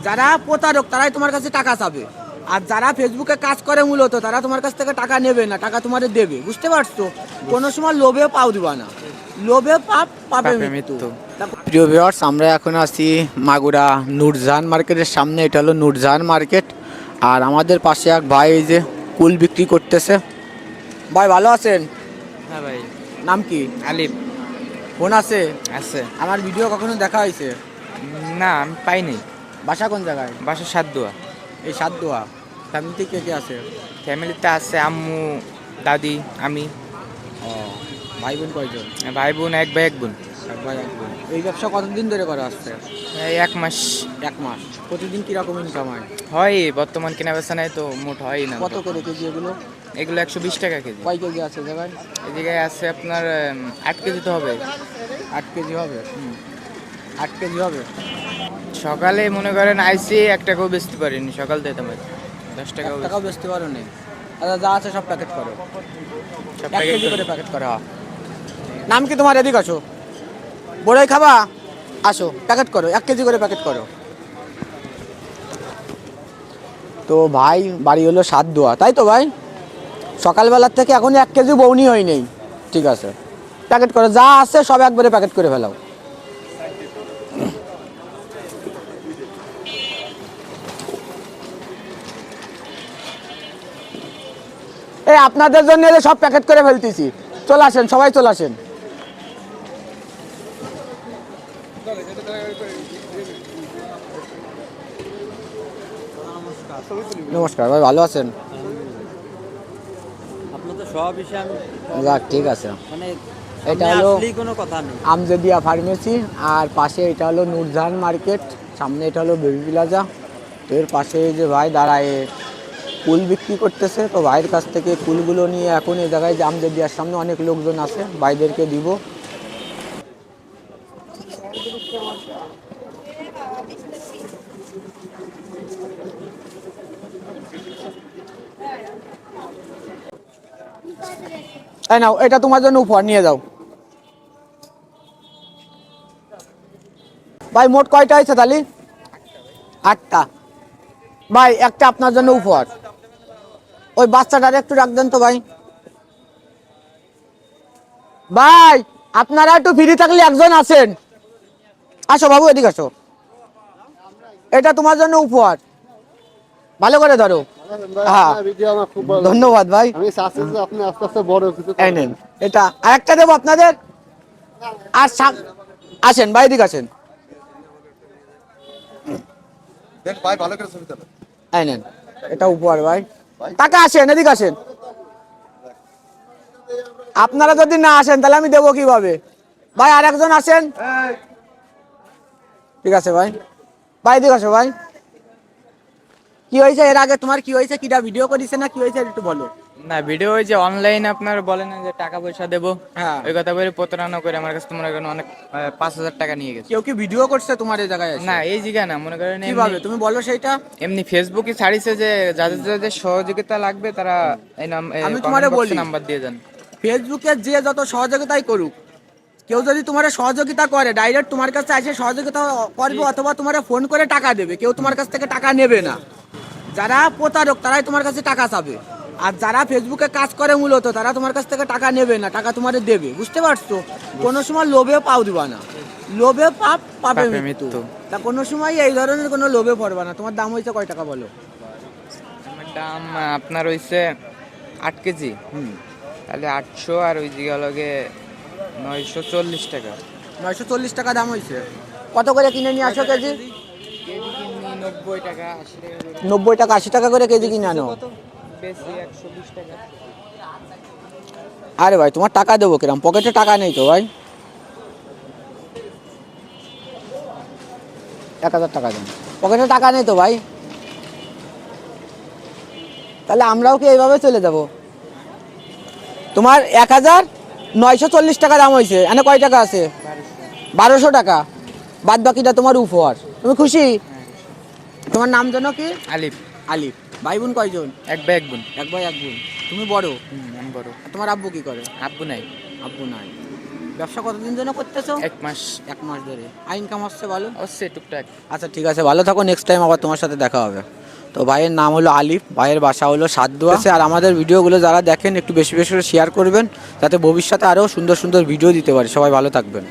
যারা প্রতারক তারাই তোমার কাছে টাকা চাবে, আর যারা ফেসবুকে কাজ করে মূলত তারা তোমার কাছ থেকে টাকা নেবে না, টাকা তোমাদের দেবে। বুঝতে পারছো? কোনো সময় লোভে পাও দিবা না, লোভে পাপ পাপে মৃত্যু। প্রিয় ভিউয়ার্স, আমরা এখন আছি মাগুরা নূরজাহান মার্কেটের সামনে। এটা হলো নূরজাহান মার্কেট। আর আমাদের পাশে এক ভাই এই যে কুল বিক্রি করতেছে। ভাই ভালো আছেন? হ্যাঁ ভাই। নাম কি? আলিফ। ফোন আছে? আছে। আমার ভিডিও কখনো দেখা হয়েছে? না, আমি পাইনি। বাসা কোন জায়গায়? বাসা সাতদুয়া। এই সাতদোয়া। ফ্যামিলিতে কে কে আছে? ফ্যামিলিতে আছে আম্মু, দাদি, আমি। ও, ভাই বোন কয়জন? ভাই বোন, এক ভাই এক বোন। এক ভাই এক বোন। এই ব্যবসা কতদিন ধরে করা আসছে? এই 1 মাস। 1 মাস। প্রতিদিন কিরকম ইনকাম হয়? হয়, বর্তমান কেনা বেচা নাই তো মোট হয় না। কত করে কেজি এগুলো? এগুলো 120 টাকা কেজি। কয় কেজি আছে জায়গায়? এই জায়গায় আছে আপনার 8 কেজি তো হবে। 8 কেজি হবে? 8 কেজি হবে। সকালে মনে করেন আইসি 1 টাকাও বেচতে পারিনি, সকাল থেকে আমার 10 টাকাও টাকাও বেচতে পারো নি? আচ্ছা, যা আছে সব প্যাকেট করো। সব 1 কেজি প্যাকেট করে প্যাকেট করা। নাম কি তোমার? এদিকে আসো। বড়ই খাবা? আসো, প্যাকেট করো, 1 কেজি করে প্যাকেট করো। তো ভাই বাড়ি হলো সাতদোয়া, তাই তো ভাই? সকালবেলার থেকে এখনই 1 কেজি বউনি হয় নেই। ঠিক আছে, প্যাকেট করো, যা আছে সব একবারে প্যাকেট করে ফেলাও। এই আপনাদের জন্য সব প্যাকেট করে ফেলতেছি। চলে আসেন, সবাই চলে আসেন। নমস্কার ভাই, ভালো আছেন? আপনার তো সব বিষয়ে আমি যাক, ঠিক আছে। মানে এটা হলো কোনো কথা নেই। আমজদিয়া ফার্মেসি, আর পাশে এটা হলো নূরজাহান মার্কেট, সামনে এটা হলো বেবি প্লাজা। তো এর পাশে এই যে ভাই দাঁড়ায় কুল বিক্রি করতেছে। তো ভাইয়ের কাছ থেকে কুলগুলো নিয়ে এখন এই জায়গায় যে আমজদিয়ার সামনে অনেক লোকজন আছে, ভাইদেরকে দিব। এই নাও, এটা তোমার জন্য উপহার, নিয়ে যাও। ভাই মোট কয়টা হয়েছে তালি? 8টা। ভাই একটা আপনার জন্য উপহার। ওই বাচ্চাটার একটু রাখ দেন তো ভাই। ভাই আপনারা একটু ফ্রি থাকলে একজন আছেন, আসো বাবু, এদিকে আসো। এটা তোমার জন্য উপহার, ভালো করে ধরো। হ্যাঁ, ধন্যবাদ ভাই। এই নেন, এটা আরেকটা দেবো আপনাদের। আর আসেন ভাই, এদিকে আসেন। এই নেন, এটা উপহার ভাই। টাকা আসেন, এদিকে আসেন। আপনারা যদি না আসেন তাহলে আমি দেবো কিভাবে? ভাই আর একজন আসেন। ঠিক আছে ভাই, ভাই এদিকে আসো ভাই। কি হয়েছে এর আগে তোমার? কি হয়েছে? কিটা ভিডিও করিছে না কি হয়েছে একটু বলো। না, ভিডিও ওই যে অনলাইন আপনার বলে না যে টাকা পয়সা দেবো, হ্যাঁ, ওই কথা বলে প্রতারণা করে আমার কাছে মনে করেন অনেক 5,000 টাকা নিয়ে গেছে। কেউ কি ভিডিও করছে তোমার এই জায়গায় এসে? না, এই জায়গা না, মনে করেন কিভাবে তুমি বলো সেইটা। এমনি ফেসবুকে ছাড়িছে যে যাদের যাদের সহযোগিতা লাগবে তারা এই আমি তোমারে বলি, নাম্বার দিয়ে দেন। ফেসবুকে যে যত সহযোগিতাই করুক, কেউ যদি তোমার সহযোগিতা করে ডাইরেক্ট তোমার কাছে এসে সহযোগিতা করবে অথবা তোমার ফোন করে টাকা দেবে, কেউ তোমার কাছ থেকে টাকা নেবে না। যারা প্রতারক তারাই তোমার কাছে টাকা চাবে, আর যারা ফেসবুকে কাজ করে মূলত তারা তোমার কাছ থেকে টাকা নেবে না, টাকা তোমাদের দেবে। বুঝতে পারছো? কোনো সময় লোভে পাও দিবা না, লোভে পাপ পাপে মৃত্যু। তা কোনো সময় এই ধরনের কোনো লোভে পড়বা না। তোমার দাম হয়েছে কয় টাকা বলো? আমার দাম আপনার হইছে 8 কেজি। তাহলে 800 আর ওই জিগা লগে 940 টাকা। 940 টাকা দাম হয়েছে। কত করে কিনে নিয়ে আসো কেজি? কেজি কিনি 90 টাকা, 80 টাকা করে। 90 টাকা 80 টাকা করে কেজি কিনে আনো? বেশি 120 টাকা। আরে ভাই তোমার টাকা দেবো কিরম? পকেটে টাকা নেই তো ভাই। 1000 টাকা দেন, পকেটে টাকা নেই তো ভাই। তাহলে আমরাও কি এইভাবে চলে যাব? তোমার 1940 টাকা দাম হয়েছে, এনে কয় টাকা আছে? 1200 টাকা। বাদ বাকিটা তোমার উপহার। তুমি খুশি? তোমার নাম জানো কি? আলিফ। আলিফ। ভাই বোন কয়জন? এক ভাই এক বোন। এক ভাই এক বোন। তুমি বড়? আমি বড়। তোমার আব্বু কি করে? আব্বু নাই। আব্বু নাই। ব্যবসা কতদিন জন্য করতেছো? 1 মাস। 1 মাস ধরে। আর ইনকাম হচ্ছে ভালো? অবশ্যই টুকটাক। আচ্ছা ঠিক আছে, ভালো থাকো, নেক্সট টাইম আবার তোমার সাথে দেখা হবে। তো ভাইয়ের নাম হলো আলিফ, ভাইয়ের বাসা হলো সাতদুয়া। আর আমাদের ভিডিওগুলো যারা দেখেন একটু বেশি বেশি করে শেয়ার করবেন, যাতে ভবিষ্যতে আরও সুন্দর সুন্দর ভিডিও দিতে পারি। সবাই ভালো থাকবেন।